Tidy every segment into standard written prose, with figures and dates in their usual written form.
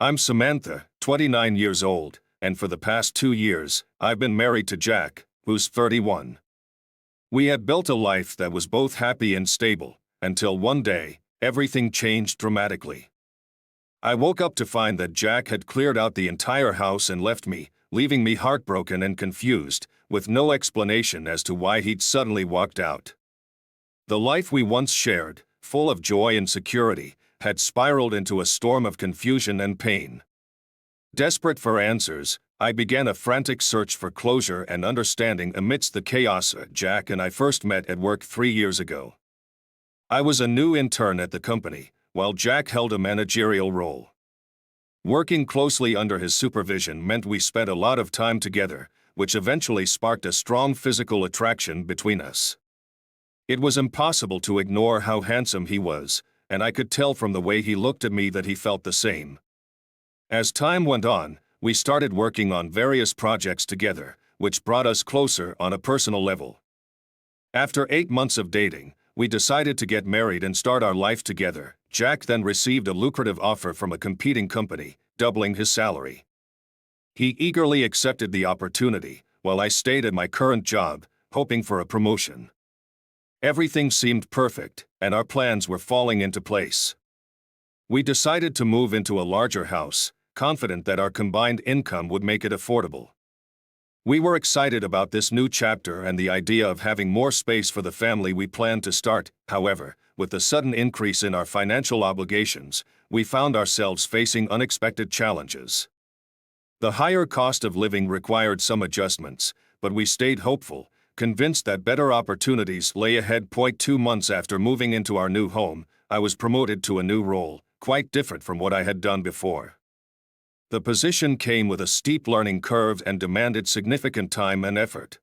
I'm Samantha, 29 years old, and for the past 2 years, I've been married to Jack, who's 31. We had built a life that was both happy and stable, until one day, everything changed dramatically. I woke up to find that Jack had cleared out the entire house and left me, leaving me heartbroken and confused, with no explanation as to why he'd suddenly walked out. The life we once shared, full of joy and security, had spiraled into a storm of confusion and pain. Desperate for answers, I began a frantic search for closure and understanding amidst the chaos. Jack and I first met at work 3 years ago. I was a new intern at the company, while Jack held a managerial role. Working closely under his supervision meant we spent a lot of time together, which eventually sparked a strong physical attraction between us. It was impossible to ignore how handsome he was, and I could tell from the way he looked at me that he felt the same. As time went on, we started working on various projects together, which brought us closer on a personal level. After 8 months of dating, we decided to get married and start our life together. Jack then received a lucrative offer from a competing company, doubling his salary. He eagerly accepted the opportunity, while I stayed at my current job, hoping for a promotion. Everything seemed perfect, and our plans were falling into place. We decided to move into a larger house, confident that our combined income would make it affordable. We were excited about this new chapter and the idea of having more space for the family we planned to start. However, with the sudden increase in our financial obligations, we found ourselves facing unexpected challenges. The higher cost of living required some adjustments, but we stayed hopeful, convinced that better opportunities lay ahead. 2 months after moving into our new home, I was promoted to a new role, quite different from what I had done before. The position came with a steep learning curve and demanded significant time and effort.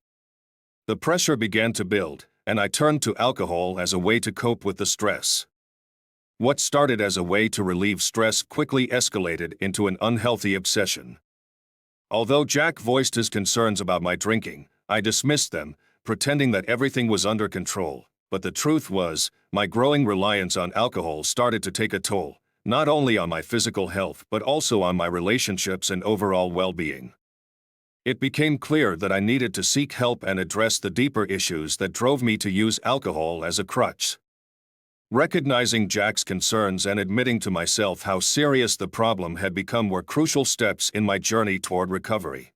The pressure began to build, and I turned to alcohol as a way to cope with the stress. What started as a way to relieve stress quickly escalated into an unhealthy obsession. Although Jack voiced his concerns about my drinking, I dismissed them, pretending that everything was under control. But the truth was, my growing reliance on alcohol started to take a toll, not only on my physical health but also on my relationships and overall well-being. It became clear that I needed to seek help and address the deeper issues that drove me to use alcohol as a crutch. Recognizing Jack's concerns and admitting to myself how serious the problem had become were crucial steps in my journey toward recovery.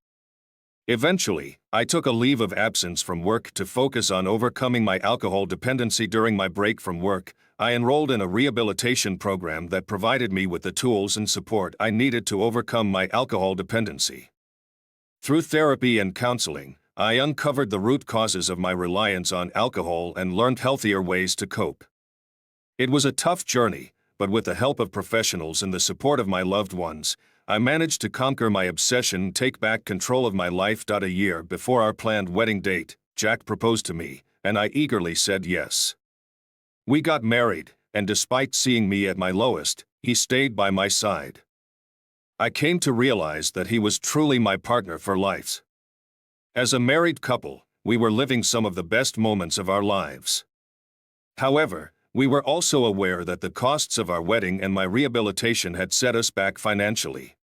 Eventually, I took a leave of absence from work to focus on overcoming my alcohol dependency. During my break from work, I enrolled in a rehabilitation program that provided me with the tools and support I needed to overcome my alcohol dependency. Through therapy and counseling, I uncovered the root causes of my reliance on alcohol and learned healthier ways to cope. It was a tough journey, but with the help of professionals and the support of my loved ones, I managed to conquer my obsession and take back control of my life. A year before our planned wedding date, Jack proposed to me, and I eagerly said yes. We got married, and despite seeing me at my lowest, he stayed by my side. I came to realize that he was truly my partner for life. As a married couple, we were living some of the best moments of our lives. However, we were also aware that the costs of our wedding and my rehabilitation had set us back financially.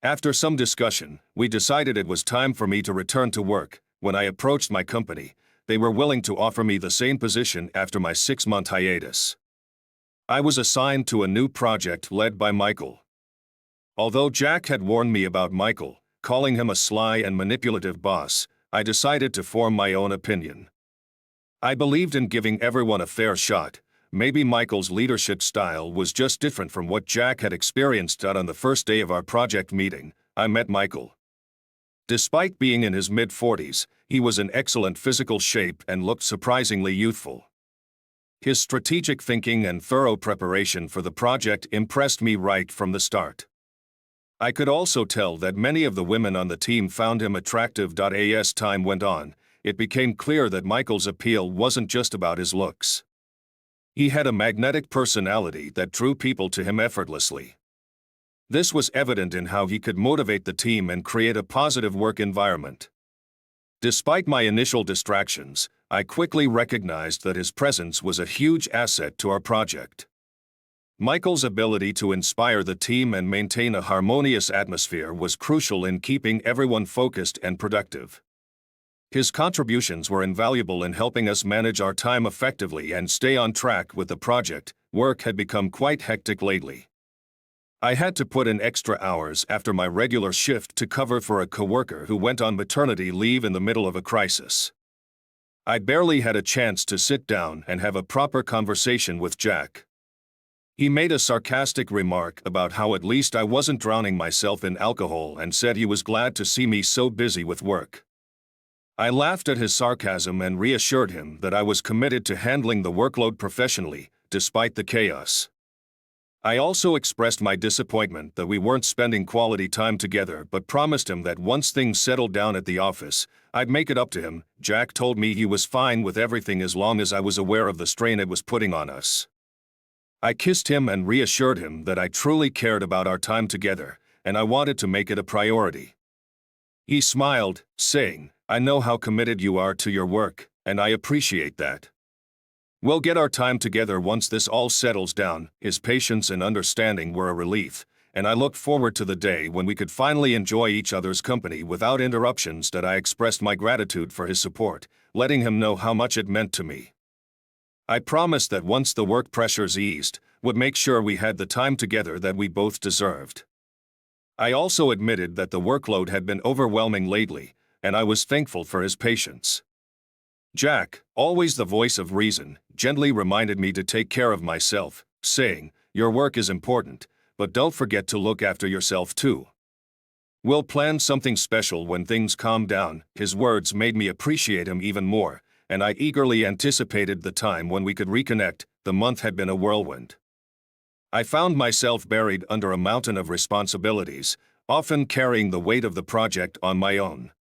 After some discussion, we decided it was time for me to return to work. When I approached my company, they were willing to offer me the same position after my 6-month hiatus. I was assigned to a new project led by Michael. Although Jack had warned me about Michael, calling him a sly and manipulative boss, I decided to form my own opinion. I believed in giving everyone a fair shot. Maybe Michael's leadership style was just different from what Jack had experienced. On the first day of our project meeting, I met Michael. Despite being in his mid-40s, he was in excellent physical shape and looked surprisingly youthful. His strategic thinking and thorough preparation for the project impressed me right from the start. I could also tell that many of the women on the team found him attractive. As time went on, it became clear that Michael's appeal wasn't just about his looks. He had a magnetic personality that drew people to him effortlessly. This was evident in how he could motivate the team and create a positive work environment. Despite my initial distractions, I quickly recognized that his presence was a huge asset to our project. Michael's ability to inspire the team and maintain a harmonious atmosphere was crucial in keeping everyone focused and productive. His contributions were invaluable in helping us manage our time effectively and stay on track with the project. Work had become quite hectic lately. I had to put in extra hours after my regular shift to cover for a coworker who went on maternity leave in the middle of a crisis. I barely had a chance to sit down and have a proper conversation with Jack. He made a sarcastic remark about how at least I wasn't drowning myself in alcohol and said he was glad to see me so busy with work. I laughed at his sarcasm and reassured him that I was committed to handling the workload professionally, despite the chaos. I also expressed my disappointment that we weren't spending quality time together, but promised him that once things settled down at the office, I'd make it up to him. Jack told me he was fine with everything as long as I was aware of the strain it was putting on us. I kissed him and reassured him that I truly cared about our time together, and I wanted to make it a priority. He smiled, saying, "I know how committed you are to your work, and I appreciate that. We'll get our time together once this all settles down." His patience and understanding were a relief, and I looked forward to the day when we could finally enjoy each other's company without interruptions. That I expressed my gratitude for his support, letting him know how much it meant to me. I promised that once the work pressures eased, would make sure we had the time together that we both deserved. I also admitted that the workload had been overwhelming lately, and I was thankful for his patience. Jack, always the voice of reason, gently reminded me to take care of myself, saying, "Your work is important, but don't forget to look after yourself too. We'll plan something special when things calm down." His words made me appreciate him even more, and I eagerly anticipated the time when we could reconnect. The month had been a whirlwind. I found myself buried under a mountain of responsibilities, often carrying the weight of the project on my own.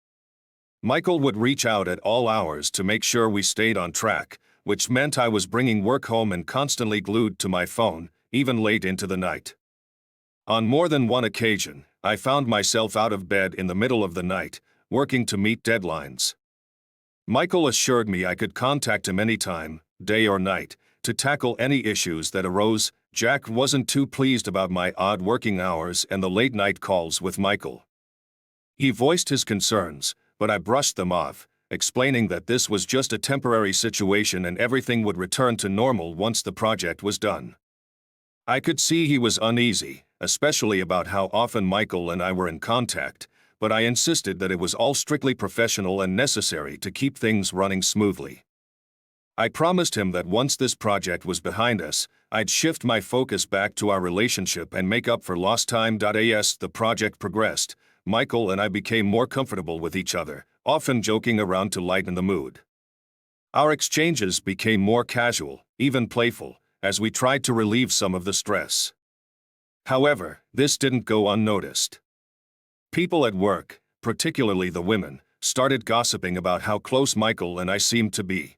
Michael would reach out at all hours to make sure we stayed on track, which meant I was bringing work home and constantly glued to my phone, even late into the night. On more than one occasion, I found myself out of bed in the middle of the night, working to meet deadlines. Michael assured me I could contact him anytime, day or night, to tackle any issues that arose. Jack wasn't too pleased about my odd working hours and the late-night calls with Michael. He voiced his concerns, but I brushed them off, explaining that this was just a temporary situation and everything would return to normal once the project was done. I could see he was uneasy, especially about how often Michael and I were in contact, but I insisted that it was all strictly professional and necessary to keep things running smoothly. I promised him that once this project was behind us, I'd shift my focus back to our relationship and make up for lost time. As the project progressed, Michael and I became more comfortable with each other, often joking around to lighten the mood. Our exchanges became more casual, even playful, as we tried to relieve some of the stress. However, this didn't go unnoticed. People at work, particularly the women, started gossiping about how close Michael and I seemed to be.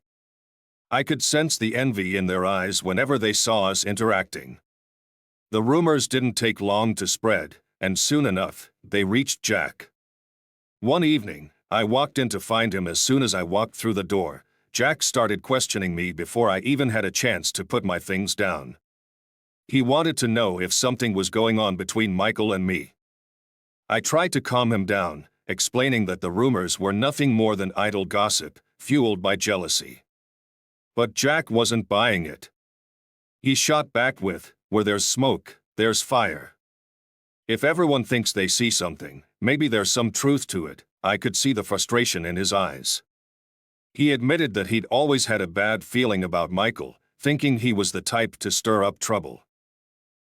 I could sense the envy in their eyes whenever they saw us interacting. The rumors didn't take long to spread, and soon enough, they reached Jack. One evening, I walked in to find him. As soon as I walked through the door, Jack started questioning me before I even had a chance to put my things down. He wanted to know if something was going on between Michael and me. I tried to calm him down, explaining that the rumors were nothing more than idle gossip, fueled by jealousy. But Jack wasn't buying it. He shot back with, "Where there's smoke, there's fire. If everyone thinks they see something, maybe there's some truth to it." I could see the frustration in his eyes. He admitted that he'd always had a bad feeling about Michael, thinking he was the type to stir up trouble.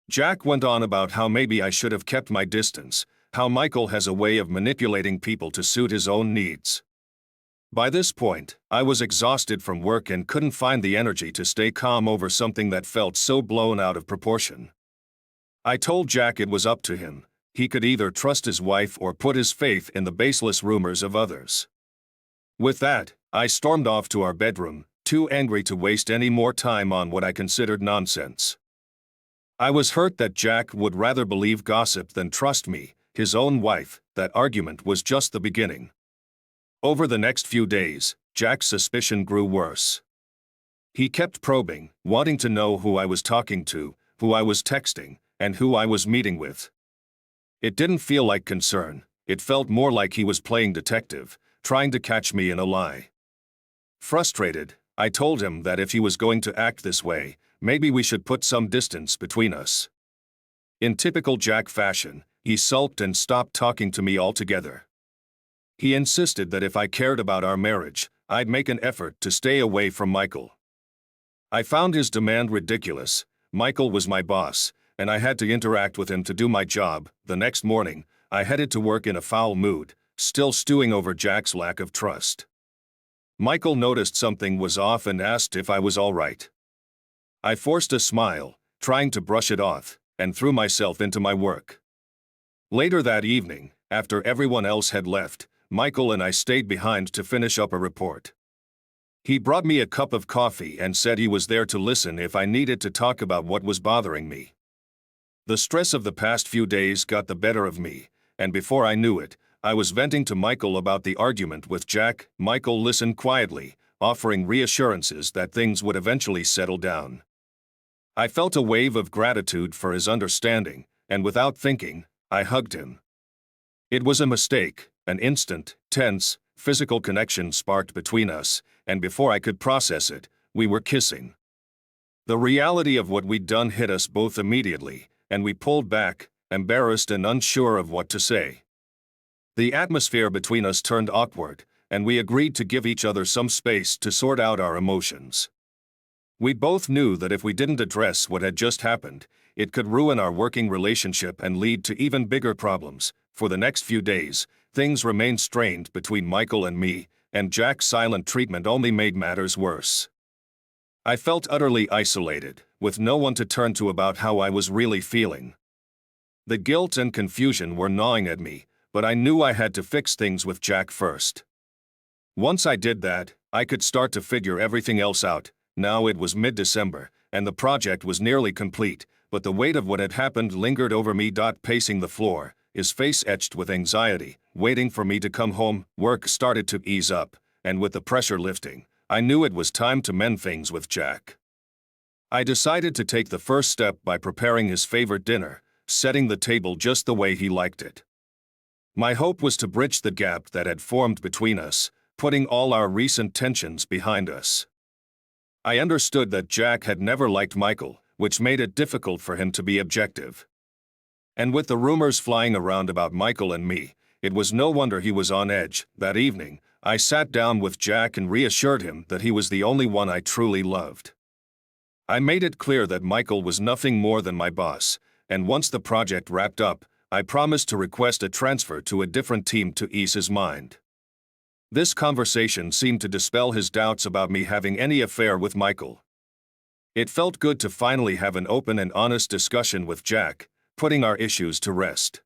Jack went on about how maybe I should have kept my distance, how Michael has a way of manipulating people to suit his own needs. By this point, I was exhausted from work and couldn't find the energy to stay calm over something that felt so blown out of proportion. I told Jack it was up to him. He could either trust his wife or put his faith in the baseless rumors of others. With that, I stormed off to our bedroom, too angry to waste any more time on what I considered nonsense. I was hurt that Jack would rather believe gossip than trust me, his own wife. That argument was just the beginning. Over the next few days, Jack's suspicion grew worse. He kept probing, wanting to know who I was talking to, who I was texting, and who I was meeting with. It didn't feel like concern, it felt more like he was playing detective, trying to catch me in a lie. Frustrated, I told him that if he was going to act this way, maybe we should put some distance between us. In typical Jack fashion, he sulked and stopped talking to me altogether. He insisted that if I cared about our marriage, I'd make an effort to stay away from Michael. I found his demand ridiculous. Michael was my boss, and I had to interact with him to do my job. The next morning, I headed to work in a foul mood, still stewing over Jack's lack of trust. Michael noticed something was off and asked if I was all right. I forced a smile, trying to brush it off, and threw myself into my work. Later that evening, after everyone else had left, Michael and I stayed behind to finish up a report. He brought me a cup of coffee and said he was there to listen if I needed to talk about what was bothering me. The stress of the past few days got the better of me, and before I knew it, I was venting to Michael about the argument with Jack. Michael listened quietly, offering reassurances that things would eventually settle down. I felt a wave of gratitude for his understanding, and without thinking, I hugged him. It was a mistake. An instant, tense, physical connection sparked between us, and before I could process it, we were kissing. The reality of what we'd done hit us both immediately, and we pulled back, embarrassed and unsure of what to say. The atmosphere between us turned awkward, and we agreed to give each other some space to sort out our emotions. We both knew that if we didn't address what had just happened, it could ruin our working relationship and lead to even bigger problems. For the next few days, things remained strained between Michael and me, and Jack's silent treatment only made matters worse. I felt utterly isolated, with no one to turn to about how I was really feeling. The guilt and confusion were gnawing at me, but I knew I had to fix things with Jack first. Once I did that, I could start to figure everything else out. Now it was mid-December, and the project was nearly complete, but the weight of what had happened lingered over me. Pacing the floor, his face etched with anxiety, waiting for me to come home, work started to ease up, and with the pressure lifting, I knew it was time to mend things with Jack. I decided to take the first step by preparing his favorite dinner, setting the table just the way he liked it. My hope was to bridge the gap that had formed between us, putting all our recent tensions behind us. I understood that Jack had never liked Michael, which made it difficult for him to be objective. And with the rumors flying around about Michael and me, it was no wonder he was on edge. That evening, I sat down with Jack and reassured him that he was the only one I truly loved. I made it clear that Michael was nothing more than my boss, and once the project wrapped up, I promised to request a transfer to a different team to ease his mind. This conversation seemed to dispel his doubts about me having any affair with Michael. It felt good to finally have an open and honest discussion with Jack, putting our issues to rest.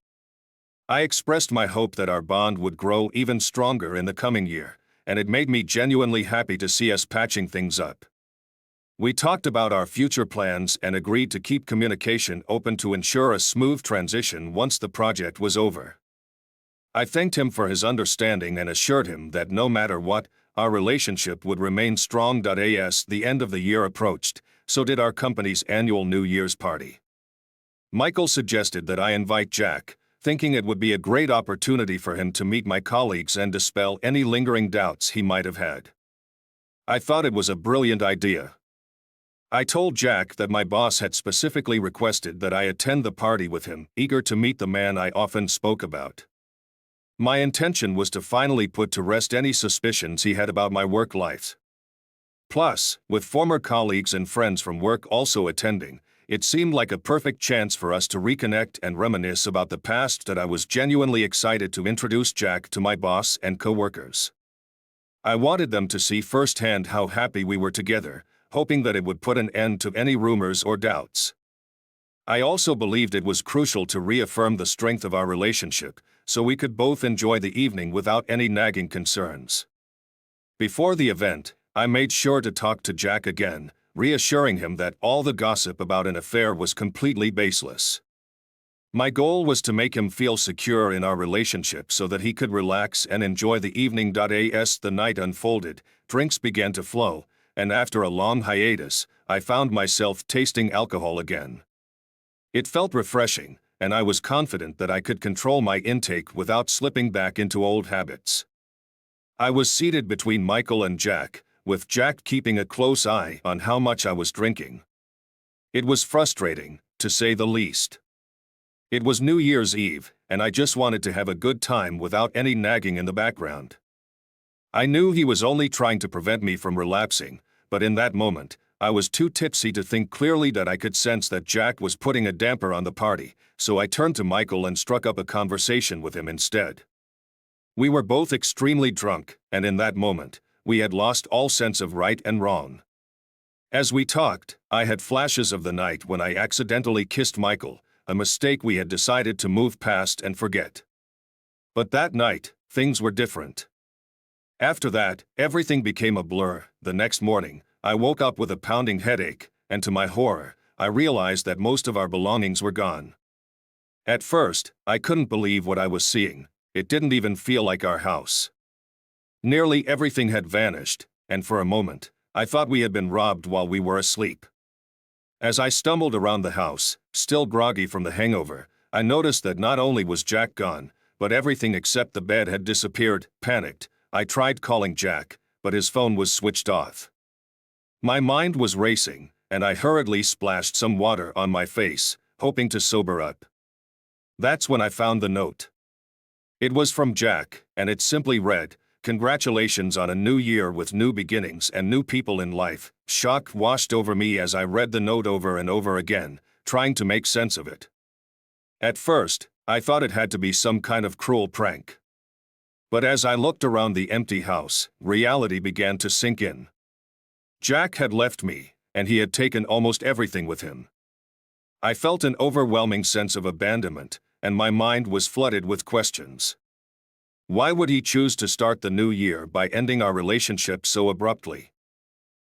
I expressed my hope that our bond would grow even stronger in the coming year, and it made me genuinely happy to see us patching things up. We talked about our future plans and agreed to keep communication open to ensure a smooth transition once the project was over. I thanked him for his understanding and assured him that no matter what, our relationship would remain strong. As the end of the year approached, so did our company's annual New Year's party. Michael suggested that I invite Jack, thinking it would be a great opportunity for him to meet my colleagues and dispel any lingering doubts he might have had. I thought it was a brilliant idea. I told Jack that my boss had specifically requested that I attend the party with him, eager to meet the man I often spoke about. My intention was to finally put to rest any suspicions he had about my work life. Plus, with former colleagues and friends from work also attending, it seemed like a perfect chance for us to reconnect and reminisce about the past. I was genuinely excited to introduce Jack to my boss and coworkers. I wanted them to see firsthand how happy we were together, hoping that it would put an end to any rumors or doubts. I also believed it was crucial to reaffirm the strength of our relationship, so we could both enjoy the evening without any nagging concerns. Before the event, I made sure to talk to Jack again, reassuring him that all the gossip about an affair was completely baseless. My goal was to make him feel secure in our relationship so that he could relax and enjoy the evening. As the night unfolded, drinks began to flow, and after a long hiatus, I found myself tasting alcohol again. It felt refreshing, and I was confident that I could control my intake without slipping back into old habits. I was seated between Michael and Jack, with Jack keeping a close eye on how much I was drinking. It was frustrating, to say the least. It was New Year's Eve, and I just wanted to have a good time without any nagging in the background. I knew he was only trying to prevent me from relapsing, but in that moment, I was too tipsy to think clearly. That I could sense that Jack was putting a damper on the party, so I turned to Michael and struck up a conversation with him instead. We were both extremely drunk, and in that moment, we had lost all sense of right and wrong. As we talked, I had flashes of the night when I accidentally kissed Michael, a mistake we had decided to move past and forget. But that night, things were different. After that, everything became a blur. The next morning, I woke up with a pounding headache, and to my horror, I realized that most of our belongings were gone. At first, I couldn't believe what I was seeing. It didn't even feel like our house. Nearly everything had vanished, and for a moment, I thought we had been robbed while we were asleep. As I stumbled around the house, still groggy from the hangover, I noticed that not only was Jack gone, but everything except the bed had disappeared. Panicked, I tried calling Jack, but his phone was switched off. My mind was racing, and I hurriedly splashed some water on my face, hoping to sober up. That's when I found the note. It was from Jack, and it simply read, "Congratulations on a new year with new beginnings and new people in life." Shock washed over me as I read the note over and over again, trying to make sense of it. At first, I thought it had to be some kind of cruel prank. But as I looked around the empty house, reality began to sink in. Jack had left me, and he had taken almost everything with him. I felt an overwhelming sense of abandonment, and my mind was flooded with questions. Why would he choose to start the new year by ending our relationship so abruptly?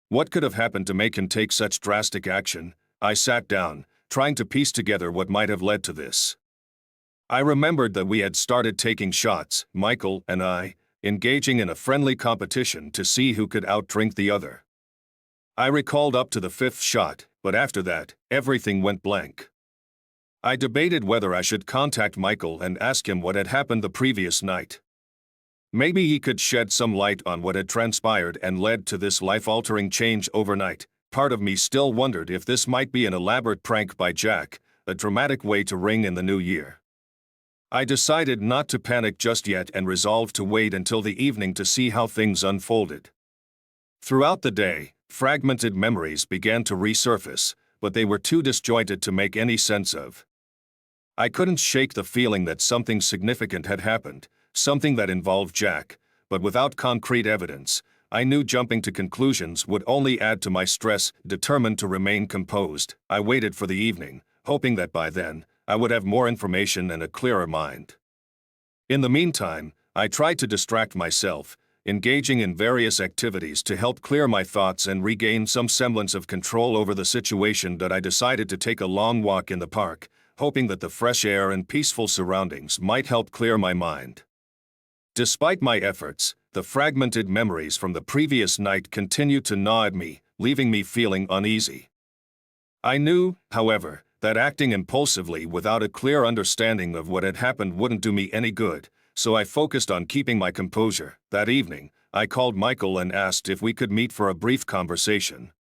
What could have happened to make him take such drastic action? I sat down, trying to piece together what might have led to this. I remembered that we had started taking shots, Michael and I, engaging in a friendly competition to see who could outdrink the other. I recalled up to the 5th shot, but after that, everything went blank. I debated whether I should contact Michael and ask him what had happened the previous night. Maybe he could shed some light on what had transpired and led to this life-altering change overnight. Part of me still wondered if this might be an elaborate prank by Jack, a dramatic way to ring in the new year. I decided not to panic just yet and resolved to wait until the evening to see how things unfolded. Throughout the day, fragmented memories began to resurface, but they were too disjointed to make any sense of. I couldn't shake the feeling that something significant had happened, something that involved Jack, but without concrete evidence, I knew jumping to conclusions would only add to my stress. Determined to remain composed, I waited for the evening, hoping that by then, I would have more information and a clearer mind. In the meantime, I tried to distract myself, engaging in various activities to help clear my thoughts and regain some semblance of control over the situation. That I decided to take a long walk in the park, hoping that the fresh air and peaceful surroundings might help clear my mind. Despite my efforts, the fragmented memories from the previous night continued to gnaw at me, leaving me feeling uneasy. I knew, however, that acting impulsively without a clear understanding of what had happened wouldn't do me any good, so I focused on keeping my composure. That evening, I called Michael and asked if we could meet for a brief conversation.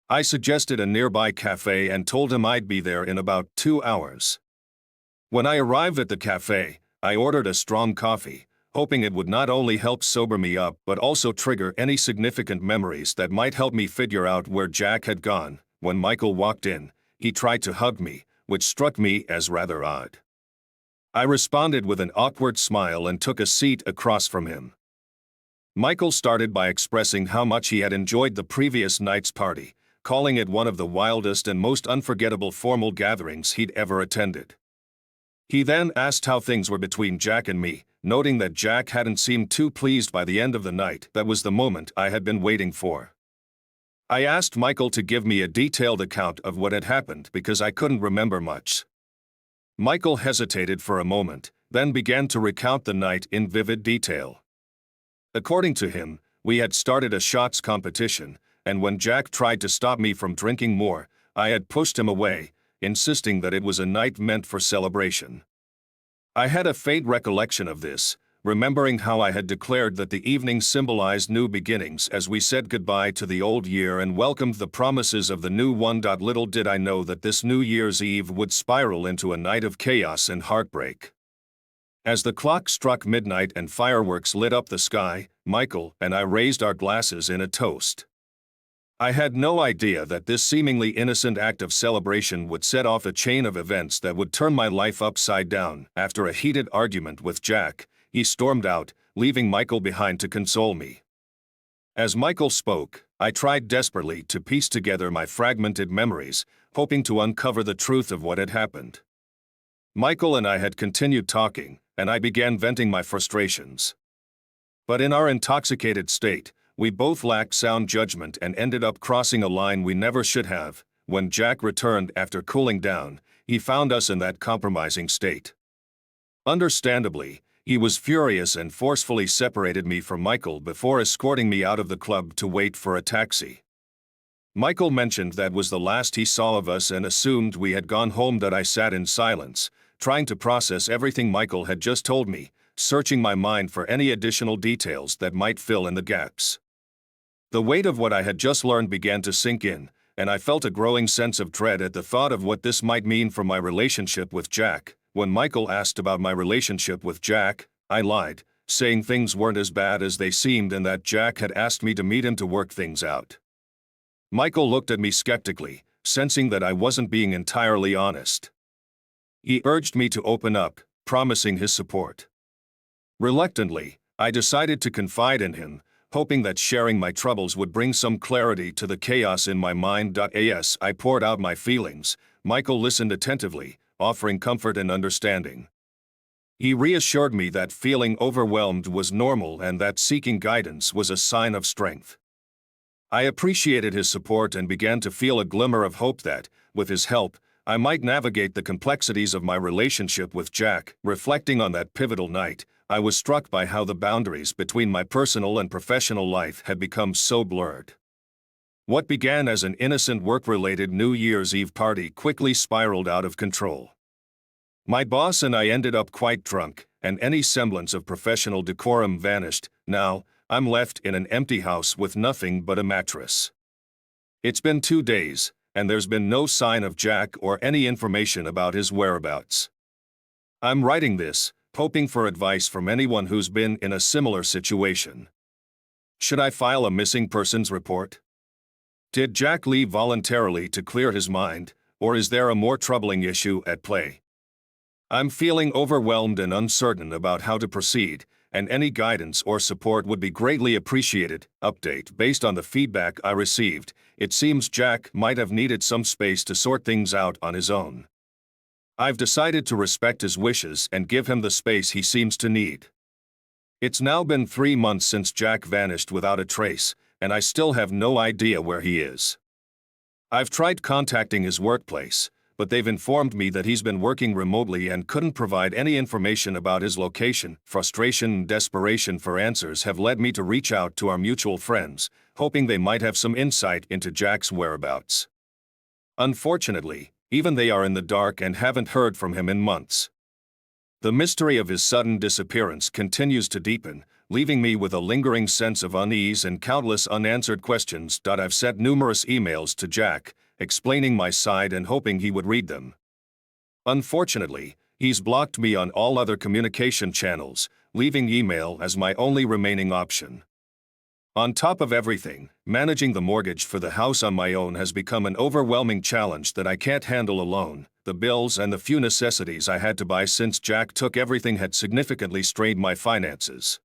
I suggested a nearby cafe and told him I'd be there in about 2 hours. When I arrived at the cafe, I ordered a strong coffee, hoping it would not only help sober me up but also trigger any significant memories that might help me figure out where Jack had gone. When Michael walked in, he tried to hug me, which struck me as rather odd. I responded with an awkward smile and took a seat across from him. Michael started by expressing how much he had enjoyed the previous night's party, calling it one of the wildest and most unforgettable formal gatherings he'd ever attended. He then asked how things were between Jack and me, noting that Jack hadn't seemed too pleased by the end of the night. That was the moment I had been waiting for. I asked Michael to give me a detailed account of what had happened because I couldn't remember much. Michael hesitated for a moment, then began to recount the night in vivid detail. According to him, we had started a shots competition, and when Jack tried to stop me from drinking more, I had pushed him away, insisting that it was a night meant for celebration. I had a faint recollection of this, remembering how I had declared that the evening symbolized new beginnings as we said goodbye to the old year and welcomed the promises of the new one. Little did I know that this New Year's Eve would spiral into a night of chaos and heartbreak. As the clock struck midnight and fireworks lit up the sky, Michael and I raised our glasses in a toast. I had no idea that this seemingly innocent act of celebration would set off a chain of events that would turn my life upside down. After a heated argument with Jack, he stormed out, leaving Michael behind to console me. As Michael spoke, I tried desperately to piece together my fragmented memories, hoping to uncover the truth of what had happened. Michael and I had continued talking, and I began venting my frustrations. But in our intoxicated state, we both lacked sound judgment and ended up crossing a line we never should have. When Jack returned after cooling down, he found us in that compromising state. Understandably, he was furious and forcefully separated me from Michael before escorting me out of the club to wait for a taxi. Michael mentioned that was the last he saw of us and assumed we had gone home. I sat in silence, trying to process everything Michael had just told me, searching my mind for any additional details that might fill in the gaps. The weight of what I had just learned began to sink in, and I felt a growing sense of dread at the thought of what this might mean for my relationship with Jack. When Michael asked about my relationship with Jack, I lied, saying things weren't as bad as they seemed and that Jack had asked me to meet him to work things out. Michael looked at me skeptically, sensing that I wasn't being entirely honest. He urged me to open up, promising his support. Reluctantly, I decided to confide in him, hoping that sharing my troubles would bring some clarity to the chaos in my mind. As I poured out my feelings, Michael listened attentively, offering comfort and understanding. He reassured me that feeling overwhelmed was normal and that seeking guidance was a sign of strength. I appreciated his support and began to feel a glimmer of hope that, with his help, I might navigate the complexities of my relationship with Jack. Reflecting on that pivotal night, I was struck by how the boundaries between my personal and professional life had become so blurred. What began as an innocent work-related New Year's Eve party quickly spiraled out of control. My boss and I ended up quite drunk, and any semblance of professional decorum vanished. Now, I'm left in an empty house with nothing but a mattress. It's been 2 days, and there's been no sign of Jack or any information about his whereabouts. I'm writing this, hoping for advice from anyone who's been in a similar situation. Should I file a missing persons report? Did Jack leave voluntarily to clear his mind, or is there a more troubling issue at play? I'm feeling overwhelmed and uncertain about how to proceed, and any guidance or support would be greatly appreciated. Update: based on the feedback I received, it seems Jack might have needed some space to sort things out on his own. I've decided to respect his wishes and give him the space he seems to need. It's now been 3 months since Jack vanished without a trace, and I still have no idea where he is. I've tried contacting his workplace, but they've informed me that he's been working remotely and couldn't provide any information about his location. Frustration and desperation for answers have led me to reach out to our mutual friends, hoping they might have some insight into Jack's whereabouts. Unfortunately, even they are in the dark and haven't heard from him in months. The mystery of his sudden disappearance continues to deepen, leaving me with a lingering sense of unease and countless unanswered questions. I've sent numerous emails to Jack, explaining my side and hoping he would read them. Unfortunately, he's blocked me on all other communication channels, leaving email as my only remaining option. On top of everything, managing the mortgage for the house on my own has become an overwhelming challenge that I can't handle alone. The bills and the few necessities I had to buy since Jack took everything had significantly strained my finances.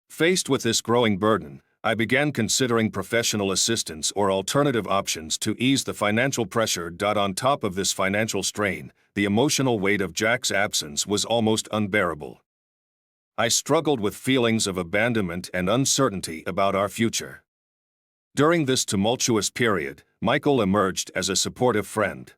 Faced with this growing burden, I began considering professional assistance or alternative options to ease the financial pressure. On top of this financial strain, the emotional weight of Jack's absence was almost unbearable. I struggled with feelings of abandonment and uncertainty about our future. During this tumultuous period, Michael emerged as a supportive friend.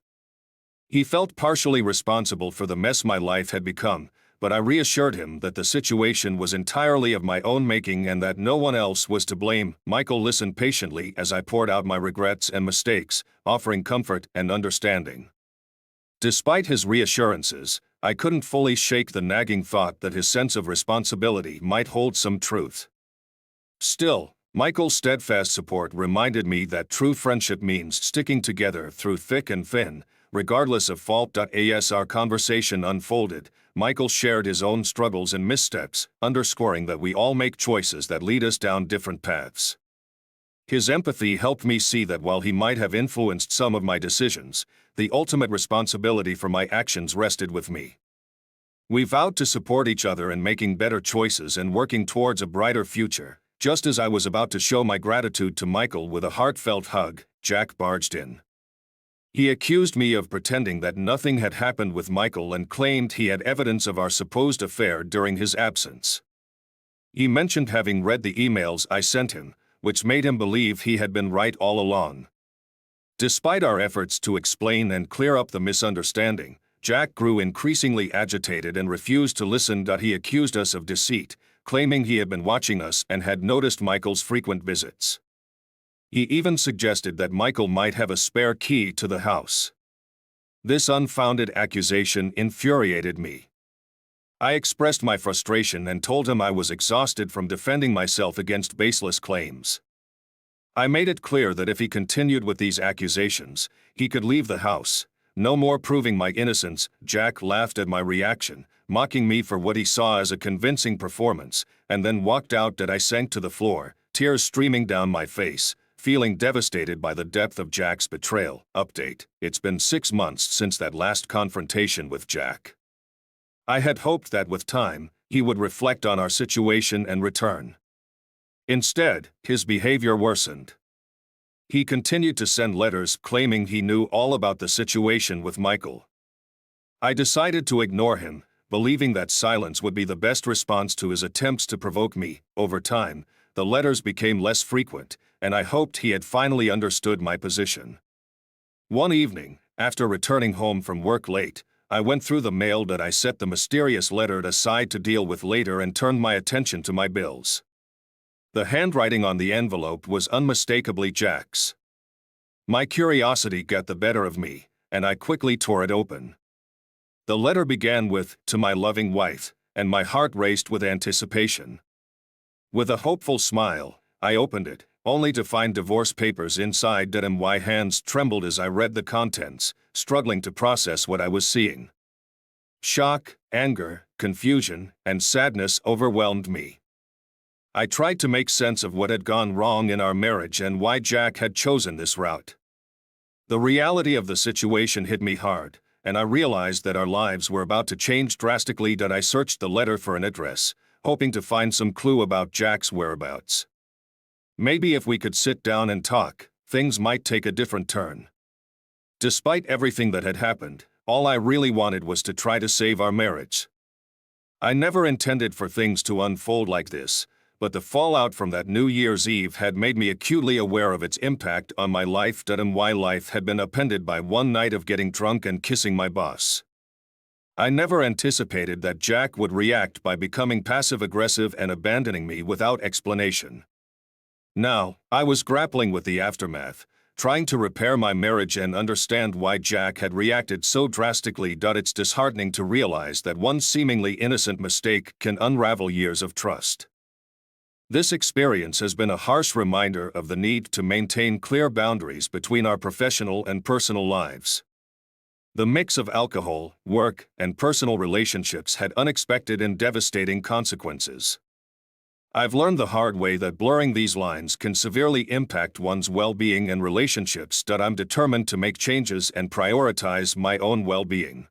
He felt partially responsible for the mess my life had become, but I reassured him that the situation was entirely of my own making and that no one else was to blame. Michael listened patiently as I poured out my regrets and mistakes, offering comfort and understanding. Despite his reassurances, I couldn't fully shake the nagging thought that his sense of responsibility might hold some truth. Still, Michael's steadfast support reminded me that true friendship means sticking together through thick and thin, regardless of fault. As our conversation unfolded, Michael shared his own struggles and missteps, underscoring that we all make choices that lead us down different paths. His empathy helped me see that while he might have influenced some of my decisions, the ultimate responsibility for my actions rested with me. We vowed to support each other in making better choices and working towards a brighter future. Just as I was about to show my gratitude to Michael with a heartfelt hug, Jack barged in. He accused me of pretending that nothing had happened with Michael and claimed he had evidence of our supposed affair during his absence. He mentioned having read the emails I sent him, which made him believe he had been right all along. Despite our efforts to explain and clear up the misunderstanding, Jack grew increasingly agitated and refused to listen. He accused us of deceit, claiming he had been watching us and had noticed Michael's frequent visits. He even suggested that Michael might have a spare key to the house. This unfounded accusation infuriated me. I expressed my frustration and told him I was exhausted from defending myself against baseless claims. I made it clear that if he continued with these accusations, he could leave the house. No more proving my innocence. Jack laughed at my reaction, mocking me for what he saw as a convincing performance, and then walked out. I sank to the floor, tears streaming down my face, feeling devastated by the depth of Jack's betrayal. Update: it's been 6 months since that last confrontation with Jack. I had hoped that with time, he would reflect on our situation and return. Instead, his behavior worsened. He continued to send letters claiming he knew all about the situation with Michael. I decided to ignore him, believing that silence would be the best response to his attempts to provoke me. Over time, the letters became less frequent, and I hoped he had finally understood my position. One evening, after returning home from work late, I went through the mail. I set the mysterious letter aside to deal with later and turned my attention to my bills. The handwriting on the envelope was unmistakably Jack's. My curiosity got the better of me, and I quickly tore it open. The letter began with, "To my loving wife," and my heart raced with anticipation. With a hopeful smile, I opened it, only to find divorce papers inside. My hands trembled as I read the contents, struggling to process what I was seeing. Shock, anger, confusion, and sadness overwhelmed me. I tried to make sense of what had gone wrong in our marriage and why Jack had chosen this route. The reality of the situation hit me hard, and I realized that our lives were about to change drastically. I searched the letter for an address, hoping to find some clue about Jack's whereabouts. Maybe if we could sit down and talk, things might take a different turn. Despite everything that had happened, all I really wanted was to try to save our marriage. I never intended for things to unfold like this, but the fallout from that New Year's Eve had made me acutely aware of its impact on my life. My life had been upended by one night of getting drunk and kissing my boss. I never anticipated that Jack would react by becoming passive-aggressive and abandoning me without explanation. Now, I was grappling with the aftermath, trying to repair my marriage and understand why Jack had reacted so drastically. It's disheartening to realize that one seemingly innocent mistake can unravel years of trust. This experience has been a harsh reminder of the need to maintain clear boundaries between our professional and personal lives. The mix of alcohol, work, and personal relationships had unexpected and devastating consequences. I've learned the hard way that blurring these lines can severely impact one's well-being and relationships. I'm determined to make changes and prioritize my own well-being.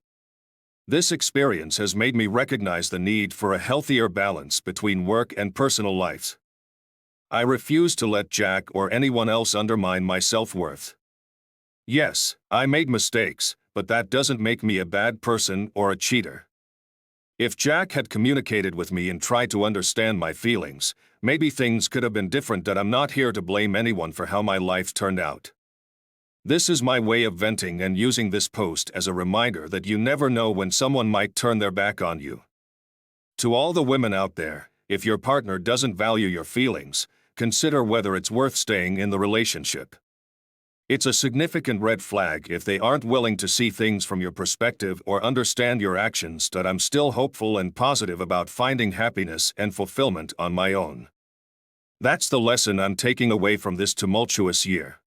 This experience has made me recognize the need for a healthier balance between work and personal life. I refuse to let Jack or anyone else undermine my self-worth. Yes, I made mistakes, but that doesn't make me a bad person or a cheater. If Jack had communicated with me and tried to understand my feelings, maybe things could have been different. I'm not here to blame anyone for how my life turned out. This is my way of venting and using this post as a reminder that you never know when someone might turn their back on you. To all the women out there, if your partner doesn't value your feelings, consider whether it's worth staying in the relationship. It's a significant red flag if they aren't willing to see things from your perspective or understand your actions, but I'm still hopeful and positive about finding happiness and fulfillment on my own. That's the lesson I'm taking away from this tumultuous year.